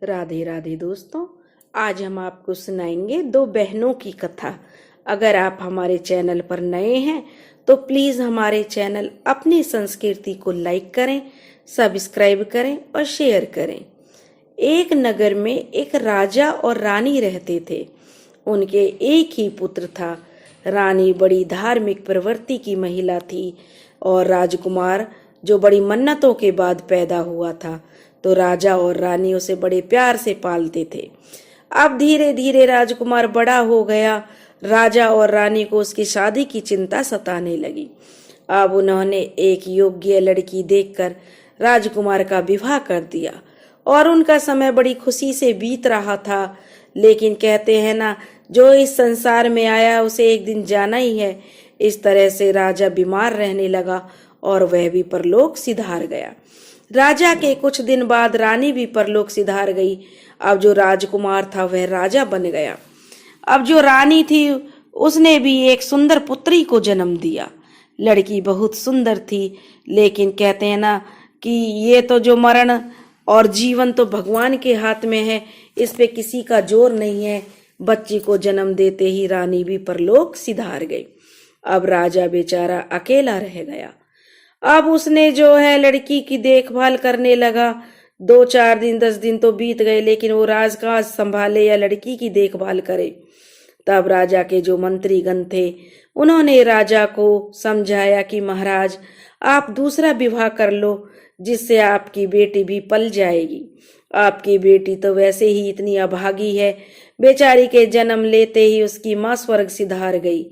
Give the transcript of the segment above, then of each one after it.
राधे राधे दोस्तों, आज हम आपको सुनाएंगे दो बहनों की कथा। अगर आप हमारे चैनल पर नए हैं तो प्लीज हमारे चैनल अपनी संस्कृति को लाइक करें, सब्सक्राइब करें और शेयर करें। एक नगर में एक राजा और रानी रहते थे। उनके एक ही पुत्र था। रानी बड़ी धार्मिक प्रवृत्ति की महिला थी और राजकुमार जो बड़ी मन्नतों के बाद पैदा हुआ था। तो राजा और रानी उसे बड़े प्यार से पालते थे। अब धीरे धीरे राजकुमार बड़ा हो गया। राजा और रानी को उसकी शादी की चिंता सताने लगी। अब उन्होंने एक योग्य लड़की देखकर राजकुमार का विवाह कर दिया और उनका समय बड़ी खुशी से बीत रहा था। लेकिन कहते हैं ना, जो इस संसार में आया उसे एक दिन जाना ही है। इस तरह से राजा बीमार रहने लगा और वह भी परलोक सिधार गया। राजा के कुछ दिन बाद रानी भी परलोक सिधार गई। अब जो राजकुमार था वह राजा बन गया। अब जो रानी थी उसने भी एक सुंदर पुत्री को जन्म दिया। लड़की बहुत सुंदर थी, लेकिन कहते हैं ना कि ये तो जो मरण और जीवन तो भगवान के हाथ में है, इस पे किसी का जोर नहीं है। बच्ची को जन्म देते ही रानी भी परलोक सिधार गई। अब राजा बेचारा अकेला रह गया। अब उसने जो है लड़की की देखभाल करने लगा। 2-4 दिन 10 दिन तो बीत गए, लेकिन वो राजकाज संभाले या लड़की की देखभाल करे। तब राजा के जो मंत्रीगण थे उन्होंने राजा को समझाया कि महाराज, आप दूसरा विवाह कर लो, जिससे आपकी बेटी भी पल जाएगी। आपकी बेटी तो वैसे ही इतनी अभागी है, बेचारी के जन्म लेते ही उसकी मां स्वर्ग सिधार गई।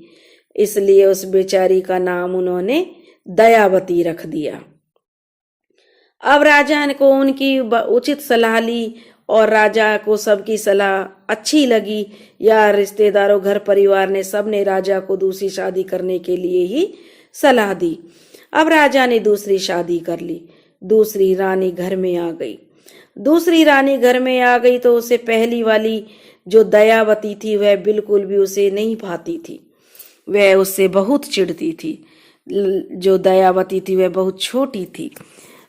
इसलिए उस बेचारी का नाम उन्होंने दयावती रख दिया। अब राजा को उनकी उचित सलाह ली और राजा को सबकी सलाह अच्छी लगी। या रिश्तेदारों, घर परिवार ने सबने राजा को दूसरी शादी करने के लिए ही सलाह दी। अब राजा ने दूसरी शादी कर ली। दूसरी रानी घर में आ गई। दूसरी रानी घर में आ गई तो उसे पहली वाली जो दयावती थी वह बिल्कुल भी उसे नहीं भाती थी। वह उससे बहुत चिढ़ती थी। जो दयावती थी वह बहुत छोटी थी।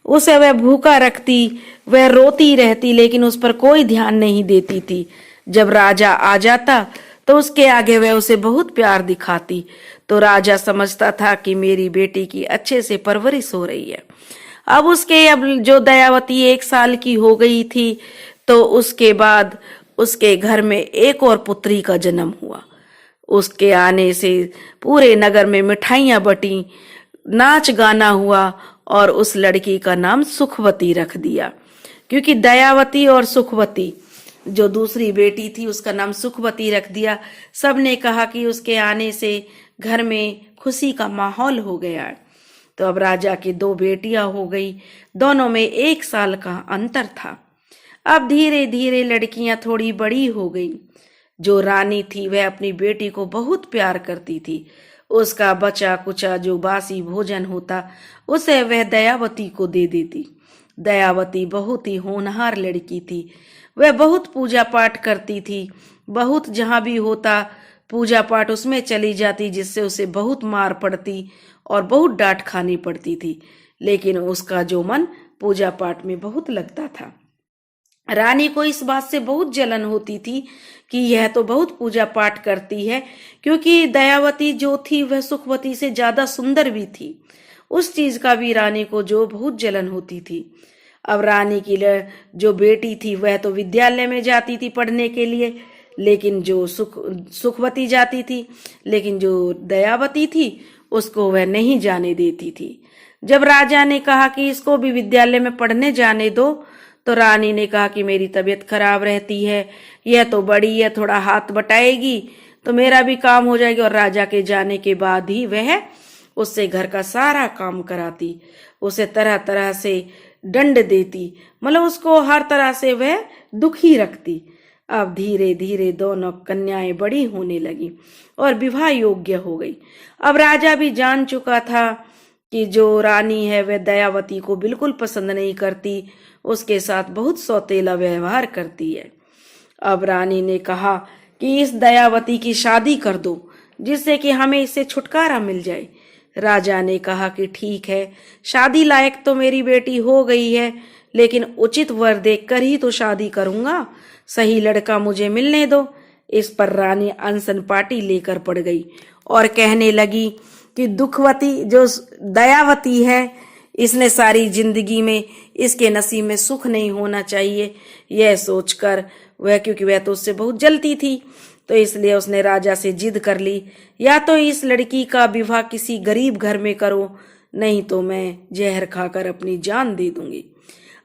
उसे वह भूखा रखती, वह रोती रहती, लेकिन उस पर कोई ध्यान नहीं देती थी। जब राजा आ जाता तो उसके आगे वह उसे बहुत प्यार दिखाती। तो राजा समझता था कि मेरी बेटी की अच्छे से परवरिश हो रही है। अब जो दयावती 1 साल की हो गई थी तो उसके बाद उसके घर में एक और पुत्री का जन्म हुआ। उसके आने से पूरे नगर में मिठाइयां बटी, नाच गाना हुआ और उस लड़की का नाम सुखवती रख दिया। क्योंकि दयावती और सुखवती जो दूसरी बेटी थी उसका नाम सुखवती रख दिया। सबने कहा कि उसके आने से घर में खुशी का माहौल हो गया है। तो अब राजा की 2 बेटियां हो गई। दोनों में 1 साल का अंतर था। अब धीरे धीरे लड़कियां थोड़ी बड़ी हो गई। जो रानी थी वह अपनी बेटी को बहुत प्यार करती थी। उसका बचा कुचा जो बासी भोजन होता उसे वह दयावती को दे देती। दयावती बहुत ही होनहार लड़की थी। वह बहुत पूजा पाठ करती थी। बहुत जहां भी होता पूजा पाठ उसमें चली जाती, जिससे उसे बहुत मार पड़ती और बहुत डांट खानी पड़ती थी। लेकिन उसका जो मन पूजा पाठ में बहुत लगता था। रानी को इस बात से बहुत जलन होती थी कि यह तो बहुत पूजा पाठ करती है, क्योंकि दयावती जो थी वह सुखवती से ज्यादा सुंदर भी थी। उस चीज का भी रानी को जो बहुत जलन होती थी। अब रानी की जो बेटी थी वह तो विद्यालय में जाती थी पढ़ने के लिए, लेकिन जो सुखवती जाती थी, लेकिन जो दयावती थी उसको वह नहीं जाने देती थी। जब राजा ने कहा कि इसको भी विद्यालय में पढ़ने जाने दो, तो रानी ने कहा कि मेरी तबीयत खराब रहती है, यह तो बड़ी है, थोड़ा हाथ बटाएगी तो मेरा भी काम हो जाएगा। और राजा के जाने के बाद ही वह उससे घर का सारा काम कराती, उसे तरह तरह से दंड देती, मतलब उसको हर तरह से वह दुखी रखती। अब धीरे धीरे दोनों कन्याएं बड़ी होने लगी और विवाह योग्य हो गई। अब राजा भी जान चुका था कि जो रानी है वह दयावती को बिल्कुल पसंद नहीं करती, उसके साथ बहुत सौतेला व्यवहार करती है। अब रानी ने कहा कि इस दयावती की शादी कर दो, जिससे कि हमें इससे छुटकारा मिल जाए। राजा ने कहा कि ठीक है, शादी लायक तो मेरी बेटी हो गई है, लेकिन उचित वर देखकर ही तो शादी करूंगा। सही लड़का मुझे मिलने दो। इस पर रानी अनशन पार्टी लेकर पड़ गई और कहने लगी कि दुखवती जो दयावती है, इसने सारी जिंदगी में इसके नसीब में सुख नहीं होना चाहिए। यह सोचकर वह, क्योंकि वह तो उससे बहुत जलती थी, तो इसलिए उसने राजा से जिद कर ली, या तो इस लड़की का विवाह किसी गरीब घर में करो, नहीं तो मैं जहर खाकर अपनी जान दे दूंगी।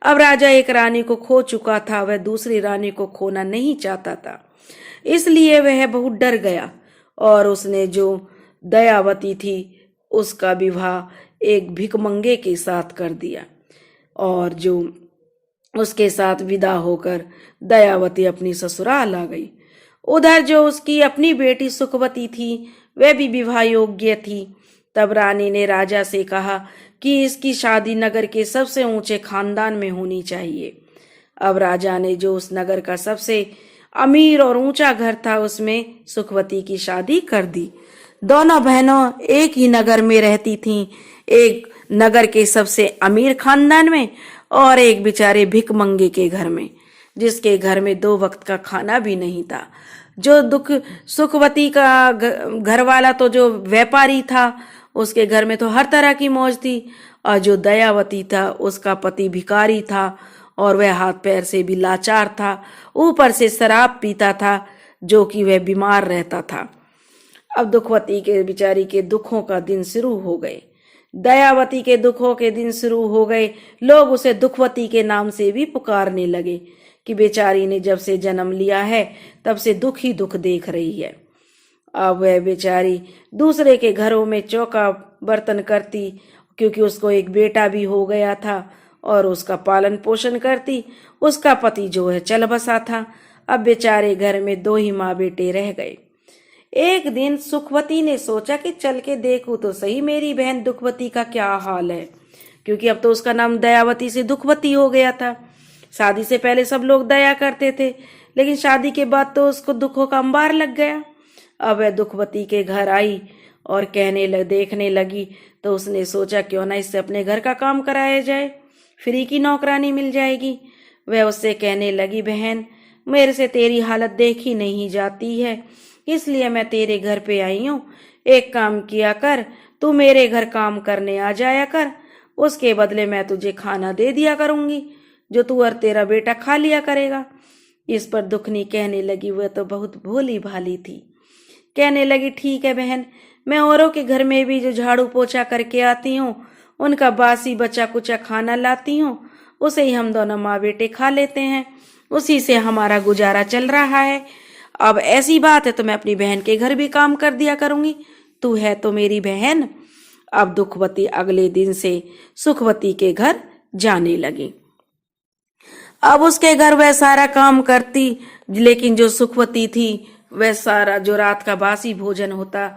अब राजा एक रानी को खो चुका था, वह दूसरी रानी को खोना नहीं चाहता था, इसलिए वह बहुत डर गया और उसने जो दयावती थी उसका विवाह एक भिखमंगे के साथ कर दिया और जो उसके साथ विदा होकर दयावती अपनी ससुराल आ गई। उधर जो उसकी अपनी बेटी सुखवती थी वह भी विवाह योग्य थी। तब रानी ने राजा से कहा कि इसकी शादी नगर के सबसे ऊंचे खानदान में होनी चाहिए। अब राजा ने जो उस नगर का सबसे अमीर और ऊंचा घर था उसमें सुखवती की शादी कर दी। दोनों बहनों एक ही नगर में रहती थीं, एक नगर के सबसे अमीर खानदान में और एक बेचारे भिखमंगे के घर में, जिसके घर में 2 वक्त का खाना भी नहीं था। जो सुखवती का घर वाला तो जो व्यापारी था, उसके घर में तो हर तरह की मौज थी, और जो दयावती था उसका पति भिखारी था और वह हाथ पैर से भी लाचार था, ऊपर से शराब पीता था, जो कि वह बीमार रहता था। अब दुखवती के बिचारी के दुखों का दिन शुरू हो गए, दयावती के दुखों के दिन शुरू हो गए। लोग उसे दुखवती के नाम से भी पुकारने लगे कि बेचारी ने जब से जन्म लिया है तब से दुख ही दुख देख रही है। अब वह बेचारी दूसरे के घरों में चौका बर्तन करती, क्योंकि उसको एक बेटा भी हो गया था और उसका पालन पोषण करती। उसका पति जो है चल बसा था। अब बेचारे घर में 2 ही माँ बेटे रह गए। एक दिन सुखवती ने सोचा कि चल के देखूं तो सही मेरी बहन दुखवती का क्या हाल है, क्योंकि अब तो उसका नाम दयावती से दुखवती हो गया था। शादी से पहले सब लोग दया करते थे, लेकिन शादी के बाद तो उसको दुखों का अंबार लग गया। अब वह दुखवती के घर आई और देखने लगी, तो उसने सोचा क्यों ना इससे अपने घर का काम कराया जाए, फ्री की नौकरानी मिल जाएगी। वह उससे कहने लगी, बहन मेरे से तेरी हालत देखी नहीं जाती है, इसलिए मैं तेरे घर पे आई हूँ। एक काम किया कर, तू मेरे घर काम करने आ जाया कर, उसके बदले मैं तुझे खाना दे दिया करूंगी, जो तू और तेरा बेटा खा लिया करेगा। इस पर दुखनी कहने लगी, वह तो बहुत भोली भाली थी। कहने लगी, ठीक है बहन, मैं औरों के घर में भी जो झाड़ू पोछा करके आती हूँ, उनका बासी बचा कुचा खाना लाती हूँ, उसे ही हम दोनों माँ बेटे खा लेते हैं, उसी से हमारा गुजारा चल रहा है। अब ऐसी बात है तो मैं अपनी बहन के घर भी काम कर दिया करूंगी, तू है तो मेरी बहन। अब दुखवती अगले दिन से सुखवती के घर जाने लगी। अब उसके घर वह सारा काम करती, लेकिन जो सुखवती थी वह सारा जो रात का बासी भोजन होता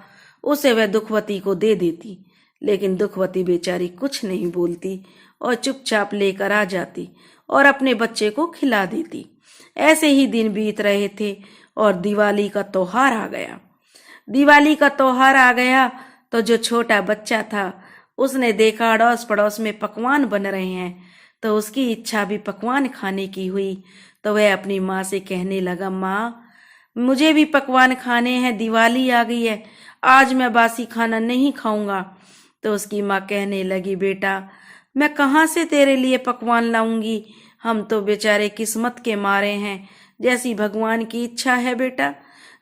उसे वह दुखवती को दे देती, लेकिन दुखवती बेचारी कुछ नहीं बोलती और चुपचाप लेकर आ जाती और अपने बच्चे को खिला देती। ऐसे ही दिन बीत रहे थे और दिवाली का त्योहार आ गया। दिवाली का त्योहार आ गया तो जो छोटा बच्चा था उसने देखा अड़ोस पड़ोस में पकवान बन रहे हैं, तो उसकी इच्छा भी पकवान खाने की हुई। तो वह अपनी माँ से कहने लगा, माँ मुझे भी पकवान खाने हैं, दिवाली आ गई है, आज मैं बासी खाना नहीं खाऊंगा। तो उसकी माँ कहने लगी, बेटा मैं कहाँ से तेरे लिए पकवान लाऊंगी, हम तो बेचारे किस्मत के मारे हैं, जैसी भगवान की इच्छा है बेटा,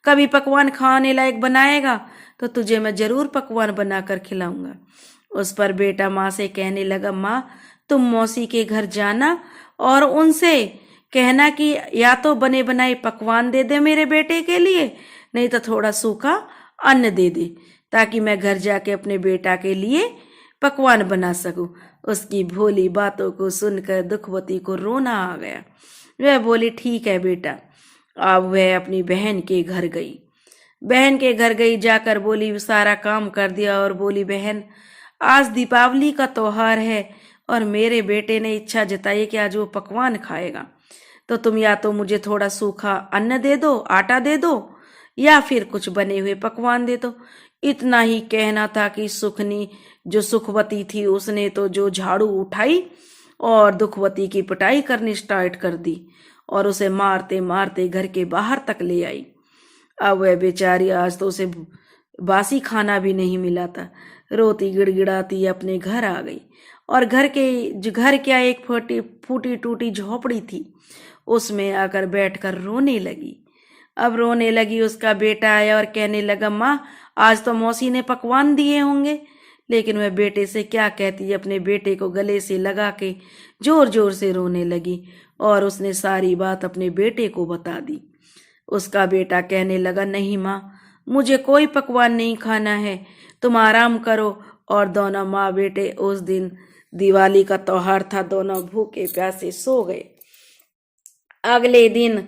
कभी पकवान खाने लायक बनाएगा तो तुझे मैं जरूर पकवान बनाकर खिलाऊंगा। उस पर बेटा माँ से कहने लगा, माँ तुम मौसी के घर जाना और उनसे कहना कि या तो बने बनाए पकवान दे दे मेरे बेटे के लिए, नहीं तो थोड़ा सूखा अन्न दे दे, ताकि मैं घर जाके अपने बेटा के लिए पकवान बना सकूं। उसकी भोली बातों को सुनकर दुखवती को रोना आ गया। वह बोली, ठीक है बेटा। अब वह अपनी बहन के घर गई। बहन के घर गई, जाकर बोली, सारा काम कर दिया और बोली, बहन आज दीपावली का त्योहार है और मेरे बेटे ने इच्छा जताई कि आज वो पकवान खाएगा, तो तुम या तो मुझे थोड़ा सूखा अन्न दे दो, आटा दे दो, या फिर कुछ बने हुए पकवान दे दो। इतना ही कहना था कि सुखनी जो सुखवती थी उसने तो जो झाड़ू उठाई और दुखवती की पिटाई करनी स्टार्ट कर दी और उसे मारते मारते घर के बाहर तक ले आई। अब वह बेचारी आज तो उसे बासी खाना भी नहीं मिला था। रोती गिड़गिड़ाती अपने घर आ गई और घर क्या एक फूटी टूटी झोपड़ी थी, उसमें आकर बैठकर रोने लगी। अब रोने लगी, उसका बेटा आया और कहने लगा, माँ आज तो मौसी ने पकवान दिए होंगे। लेकिन वह बेटे से क्या कहती, अपने बेटे को गले से लगा के जोर जोर से रोने लगी और उसने सारी बात अपने बेटे को बता दी। उसका बेटा कहने लगा, नहीं माँ, मुझे कोई पकवान नहीं खाना है, तुम आराम करो। और दोनों माँ बेटे उस दिन दिवाली का त्योहार था, दोनों भूखे प्यासे सो गए। अगले दिन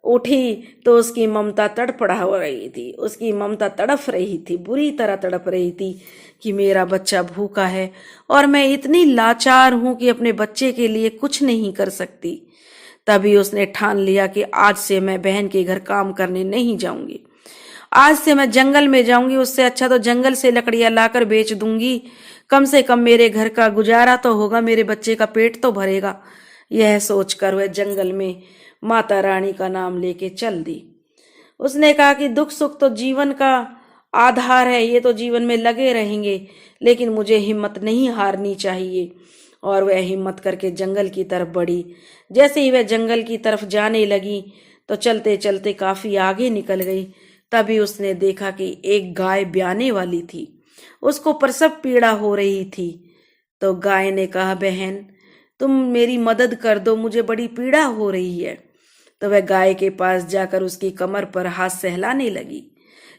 उठी तो उसकी ममता तड़पड़ा हो रही थी, उसकी ममता तड़फ रही थी, बुरी तरह तड़प रही थी कि मेरा बच्चा भूखा है और मैं इतनी लाचार हूं कि अपने बच्चे के लिए कुछ नहीं कर सकती। तभी उसने ठान लिया कि आज से मैं बहन के घर काम करने नहीं जाऊंगी, आज से मैं जंगल में जाऊंगी, उससे अच्छा तो जंगल से लकड़ियां लाकर बेच दूंगी, कम से कम मेरे घर का गुजारा तो होगा, मेरे बच्चे का पेट तो भरेगा। यह सोचकर वह जंगल में माता रानी का नाम लेके चल दी। उसने कहा कि दुख सुख तो जीवन का आधार है, ये तो जीवन में लगे रहेंगे, लेकिन मुझे हिम्मत नहीं हारनी चाहिए। और वह हिम्मत करके जंगल की तरफ बढ़ी। जैसे ही वह जंगल की तरफ जाने लगी तो चलते चलते काफी आगे निकल गई। तभी उसने देखा कि एक गाय ब्याने वाली थी, उसको प्रसव पीड़ा हो रही थी। तो गाय ने कहा, बहन तुम मेरी मदद कर दो, मुझे बड़ी पीड़ा हो रही है। तो वह गाय के पास जाकर उसकी कमर पर हाथ सहलाने लगी,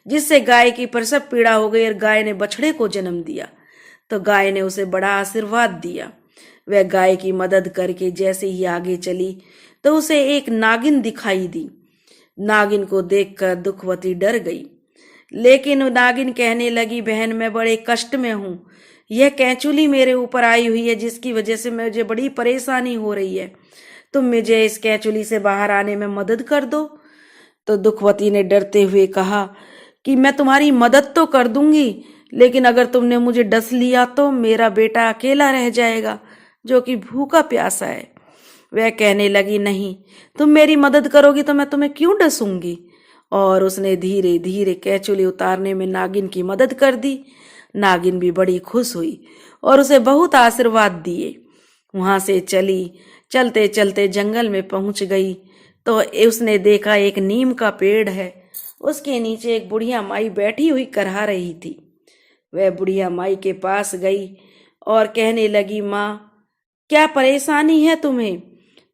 जिससे गाय की प्रसव पीड़ा हो गई और गाय ने बछड़े को जन्म दिया। तो गाय ने उसे बड़ा आशीर्वाद दिया। वह गाय की मदद करके जैसे ही आगे चली तो उसे एक नागिन दिखाई दी। नागिन को देखकर दुखवती डर गई, लेकिन नागिन कहने लगी, बहन मैं बड़े कष्ट में हूं, यह कैंचुली मेरे ऊपर आई हुई है जिसकी वजह से मुझे बड़ी परेशानी हो रही है, तुम मुझे इस कैंचुली से बाहर आने में मदद कर दो। तो दुखवती ने डरते हुए कहा कि मैं तुम्हारी मदद तो कर दूंगी, लेकिन अगर तुमने मुझे डस लिया तो मेरा बेटा अकेला रह जाएगा जो कि भूखा प्यासा है। वह कहने लगी, नहीं, तुम मेरी मदद करोगी तो मैं तुम्हें क्यों डसूंगी। और उसने धीरे धीरे कैंचुली उतारने में नागिन की मदद कर दी। नागिन भी बड़ी खुश हुई और उसे बहुत आशीर्वाद दिए। वहां से चली, चलते चलते जंगल में पहुंच गई तो उसने देखा एक नीम का पेड़ है, उसके नीचे एक बुढ़िया माई बैठी हुई करहा रही थी। वह बुढ़िया माई के पास गई और कहने लगी, माँ क्या परेशानी है तुम्हें।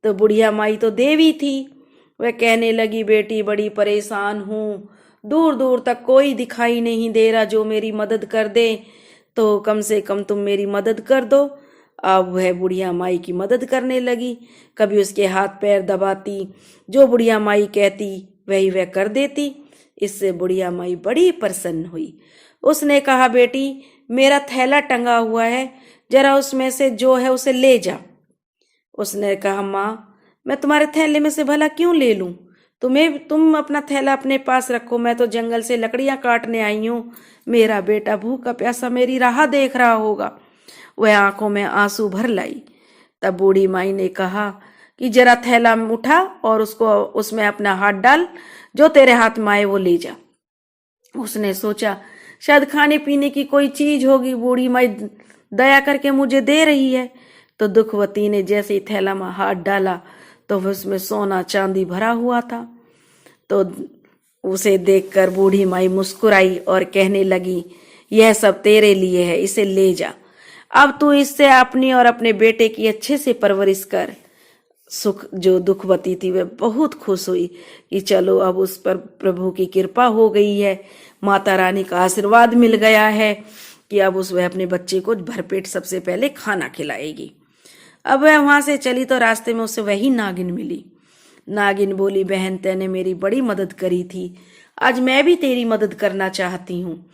तो बुढ़िया माई तो देवी थी। वह कहने लगी, बेटी बड़ी परेशान हूँ, दूर दूर तक कोई दिखाई नहीं दे रहा जो मेरी मदद कर दे, तो कम से कम तुम मेरी मदद कर दो। अब वह बुढ़िया माई की मदद करने लगी, कभी उसके हाथ पैर दबाती, जो बुढ़िया माई कहती वही वह कर देती। इससे बुढ़िया माई बड़ी प्रसन्न हुई। उसने कहा, बेटी मेरा थैला टंगा हुआ है, जरा उसमें से जो है उसे ले जा। उसने कहा, माँ मैं तुम्हारे थैले में से भला क्यों ले लूं, तुम अपना थैला अपने पास रखो, मैं तो जंगल से लकड़ियां काटने आई हूं, मेरा बेटा भूखा प्यासा मेरी राह देख रहा होगा। वह आंखों में आंसू भर लाई। तब बूढ़ी माई ने कहा कि जरा थैला उठा और उसमें अपना हाथ डाल, जो तेरे हाथ में आए वो ले जा। उसने सोचा शायद खाने पीने की कोई चीज होगी, बूढ़ी माई दया करके मुझे दे रही है। तो दुखवती ने जैसे ही थैला में हाथ डाला तो उसमें सोना चांदी भरा हुआ था। तो उसे देखकर बूढ़ी माई मुस्कुराई और कहने लगी, यह सब तेरे लिए है, इसे ले जा, अब तू इससे अपनी और अपने बेटे की अच्छे से परवरिश कर। जो दुखवती थी वह बहुत खुश हुई कि चलो अब उस पर प्रभु की कृपा हो गई है, माता रानी का आशीर्वाद मिल गया है कि अब वह अपने बच्चे को भरपेट सबसे पहले खाना खिलाएगी। अब वह वहां से चली तो रास्ते में उसे वही नागिन मिली। नागिन बोली, बहन तेने मेरी बड़ी मदद करी थी, आज मैं भी तेरी मदद करना चाहती हूँ।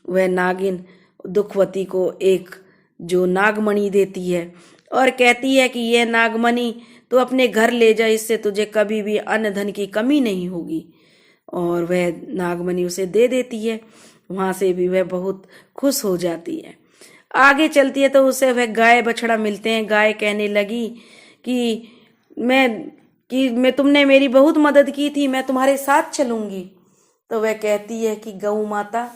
वह नागिन दुखवती को एक जो नागमणि देती है और कहती है कि यह नागमणि तू अपने घर ले जा, इससे तुझे कभी भी अन्न धन की कमी नहीं होगी। और वह नागमणि उसे दे देती है। वहां से भी वह बहुत खुश हो जाती है। आगे चलती है तो उसे वह गाय बछड़ा मिलते हैं। गाय कहने लगी कि मैं तुमने मेरी बहुत मदद की थी, मैं तुम्हारे साथ चलूंगी। तो वह कहती है कि गऊ माता,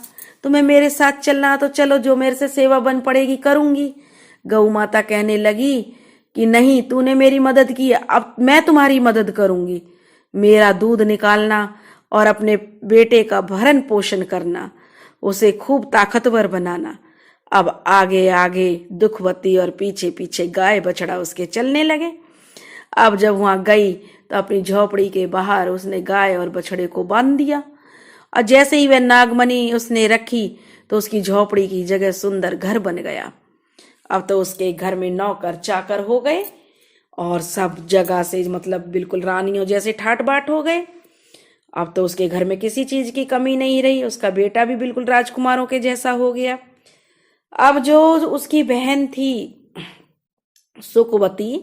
तुम्हें मेरे साथ चलना तो चलो, जो मेरे से सेवा बन पड़ेगी करूंगी। गऊ माता कहने लगी कि नहीं, तूने मेरी मदद की, अब मैं तुम्हारी मदद करूंगी। मेरा दूध निकालना और अपने बेटे का भरण पोषण करना, उसे खूब ताकतवर बनाना। अब आगे आगे दुखवती और पीछे पीछे गाय बछड़ा उसके चलने लगे। अब जब वहां गई तो अपनी झोपड़ी के बाहर उसने गाय और बछड़े को बांध दिया, और जैसे ही वह नागमणि उसने रखी तो उसकी झोपड़ी की जगह सुंदर घर बन गया। अब तो उसके घर में नौकर चाकर हो गए और सब जगह से मतलब बिल्कुल रानियों जैसे ठाट बाट हो गए। अब तो उसके घर में किसी चीज की कमी नहीं रही। उसका बेटा भी बिल्कुल राजकुमारों के जैसा हो गया। अब जो उसकी बहन थी सुखवती,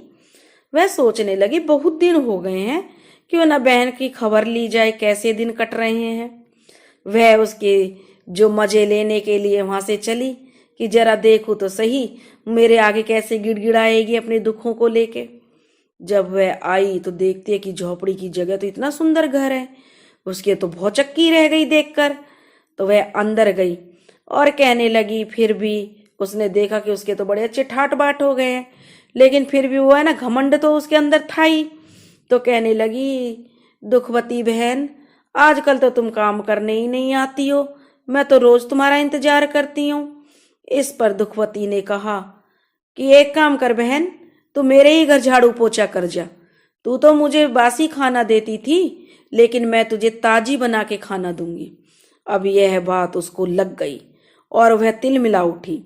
वह सोचने लगी बहुत दिन हो गए हैं, क्यों ना बहन की खबर ली जाए, कैसे दिन कट रहे हैं। वह उसके जो मजे लेने के लिए वहां से चली कि जरा देखूं तो सही मेरे आगे कैसे गिड़गिड़ाएगी अपने दुखों को लेके। जब वह आई तो देखती है कि झोपड़ी की जगह तो इतना सुंदर घर है, उसके तो भौचक्की रह गई देखकर। तो वह अंदर गई और कहने लगी, फिर भी उसने देखा कि उसके तो बड़े अच्छे ठाट बाट हो गए हैं, लेकिन फिर भी वो है ना, घमंड तो उसके अंदर था ही। तो कहने लगी, दुखवती बहन, आजकल तो तुम काम करने ही नहीं आती हो, मैं तो रोज तुम्हारा इंतजार करती हूँ। इस पर दुखवती ने कहा कि एक काम कर बहन, तू मेरे ही घर झाड़ू पोछा कर जा। तू तो मुझे बासी खाना देती थी, लेकिन मैं तुझे ताजी बना के खाना दूंगी। अब यह बात उसको लग गई और वह तिलमिला उठी।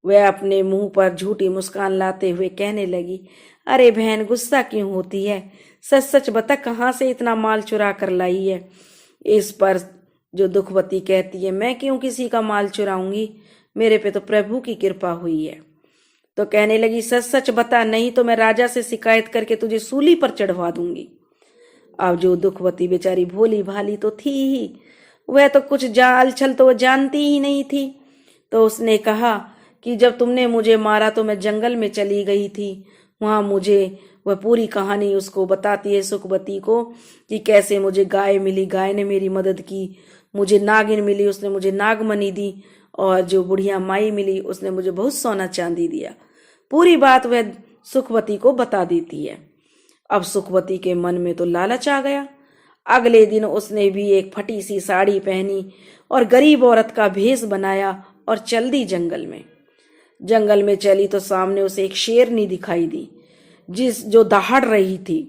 वह अपने मुंह पर झूठी मुस्कान लाते हुए कहने लगी, अरे बहन, गुस्सा क्यों होती है? सच सच बता, कहाँ से इतना माल चुरा कर लाई है? इस पर जो दुखवती कहती है, मैं क्यों किसी का माल चुराऊंगी, मेरे पे तो प्रभु की कृपा हुई है। तो कहने लगी, सच सच बता, नहीं तो मैं राजा से शिकायत करके तुझे सूली पर चढ़वा दूंगी। अब जो दुखवती बेचारी भोली भाली तो थी ही, वह तो कुछ जाल छल तो वह जानती ही नहीं थी। तो उसने कहा कि जब तुमने मुझे मारा तो मैं जंगल में चली गई थी। वहां मुझे वह पूरी कहानी उसको बताती है सुखवती को कि कैसे मुझे गाय मिली, गाय ने मेरी मदद की, मुझे नागिन मिली, उसने मुझे नागमणि दी, और जो बुढ़िया माई मिली उसने मुझे बहुत सोना चांदी दिया। पूरी बात वह सुखवती को बता देती है। अब सुखवती के मन में तो लालच आ गया। अगले दिन उसने भी एक फटी सी साड़ी पहनी और गरीब औरत का भेष बनाया और चल दी जंगल में। जंगल में चली तो सामने उसे एक शेरनी दिखाई दी, जो दहाड़ रही थी,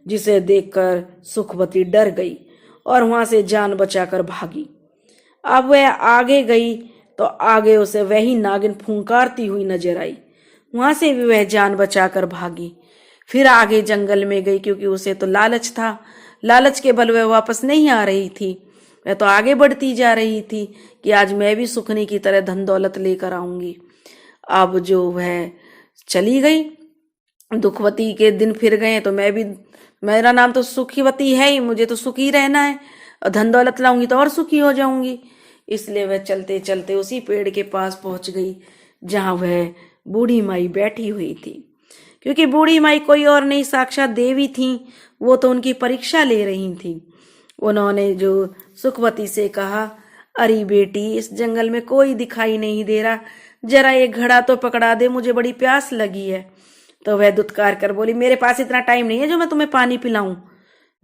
जिसे देखकर सुखवती डर गई और वहां से जान बचाकर भागी। अब वह आगे गई तो आगे उसे वही नागिन फुंकारती हुई नजर आई। वहां से भी वह जान बचाकर भागी। फिर आगे जंगल में गई, क्योंकि उसे तो लालच था, लालच के बल वह वापस नहीं आ रही थी। वह तो आगे बढ़ती जा रही थी कि आज मैं भी सुखनी की तरह धन दौलत लेकर आऊंगी। अब जो वह चली गई, दुखवती के दिन फिर गए तो मैं भी, मेरा नाम तो सुखीवती है ही, मुझे तो सुखी रहना है, और धन दौलत लाऊंगी तो और सुखी हो जाऊंगी। इसलिए वह चलते चलते उसी पेड़ के पास पहुंच गई जहां वह बूढ़ी माई बैठी हुई थी। क्योंकि बूढ़ी माई कोई और नहीं, साक्षात देवी थी। वो तो उनकी परीक्षा ले रही थी। उन्होंने जो सुखवती से कहा, अरे बेटी, इस जंगल में कोई दिखाई नहीं दे रहा, जरा एक घड़ा तो पकड़ा दे, मुझे बड़ी प्यास लगी है। तो वह दुत्कार कर बोली, मेरे पास इतना टाइम नहीं है जो मैं तुम्हें पानी पिलाऊं,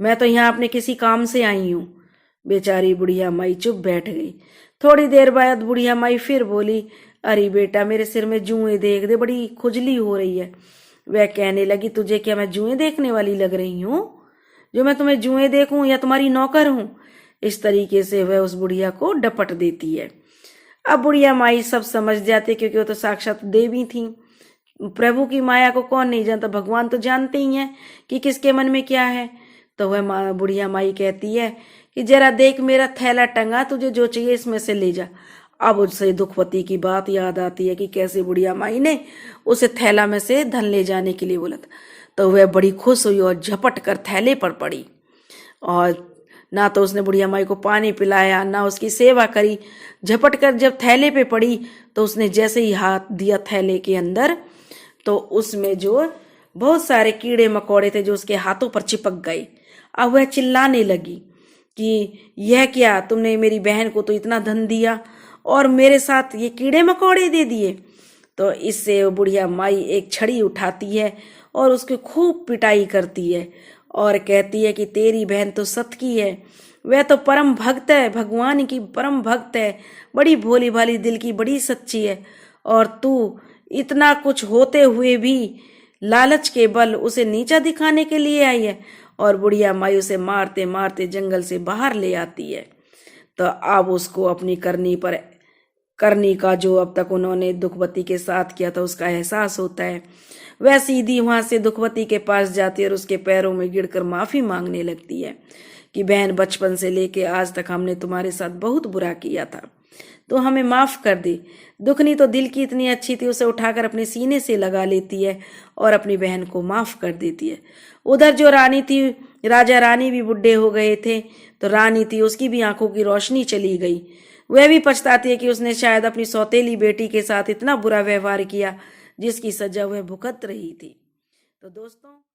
मैं तो यहाँ अपने किसी काम से आई हूं। बेचारी बुढ़िया माई चुप बैठ गई। थोड़ी देर बाद बुढ़िया माई फिर बोली, अरे बेटा, मेरे सिर में जुएं देख दे, बड़ी खुजली हो रही है। वह कहने लगी, तुझे क्या मैं जुएं देखने वाली लग रही हूं, जो मैं तुम्हें जुएं देखूं या तुम्हारी नौकर हूं? इस तरीके से वह उस बुढ़िया को डपट देती है। अब बुढ़िया माई सब समझ जाते, क्योंकि वो तो साक्षात देवी थी। प्रभु की माया को कौन नहीं जानता, भगवान तो जानते ही हैं कि किसके मन में क्या है। तो वह बुढ़िया माई कहती है कि जरा देख, मेरा थैला टंगा, तुझे जो चाहिए इसमें से ले जा। अब उससे दुखवती की बात याद आती है कि कैसे बुढ़िया माई ने उसे थैला में से धन ले जाने के लिए बोला था। तो वह बड़ी खुश हुई और झपट कर थैले पर पड़ी और ना तो उसने बुढ़िया माई को पानी पिलाया, ना उसकी सेवा करी। झपट कर जब थैले पे पड़ी तो उसने जैसे ही हाथ दिया थैले के अंदर, तो उसमें जो बहुत सारे कीड़े मकोड़े थे जो उसके हाथों पर चिपक गए। अब वह चिल्लाने लगी कि यह क्या, तुमने मेरी बहन को तो इतना धन दिया और मेरे साथ ये कीड़े मकोड़े दे दिए। तो इससे वो बुढ़िया माई एक छड़ी उठाती है और उसकी खूब पिटाई करती है और कहती है कि तेरी बहन तो सत की है, वह तो परम भक्त है, भगवान की परम भक्त है, बड़ी भोली भाली दिल की, बड़ी सच्ची है, और तू इतना कुछ होते हुए भी लालच के बल उसे नीचा दिखाने के लिए आई है। और बुढ़िया माई उसे मारते मारते जंगल से बाहर ले आती है। तो अब उसको अपनी करनी का जो अब तक उन्होंने दुखवती के साथ किया था उसका एहसास होता है। वह सीधी वहां से दुखवती के पास जाती है और उसके पैरों में गिरकर माफी मांगने लगती है कि बहन, बचपन से लेके आज तक हमने तुम्हारे साथ बहुत बुरा किया था, तो हमें माफ कर दे। दुखनी तो दिल की इतनी अच्छी थी, उसे उठाकर अपने सीने से लगा लेती है और अपनी बहन को माफ कर देती है। उधर जो रानी थी, राजा रानी भी बुढ़े हो गए थे, तो रानी थी उसकी भी आंखों की रोशनी चली गई। वह भी पछताती है कि उसने शायद अपनी सौतेली बेटी के साथ इतना बुरा व्यवहार किया जिसकी सजा वह भुगत रही थी। तो दोस्तों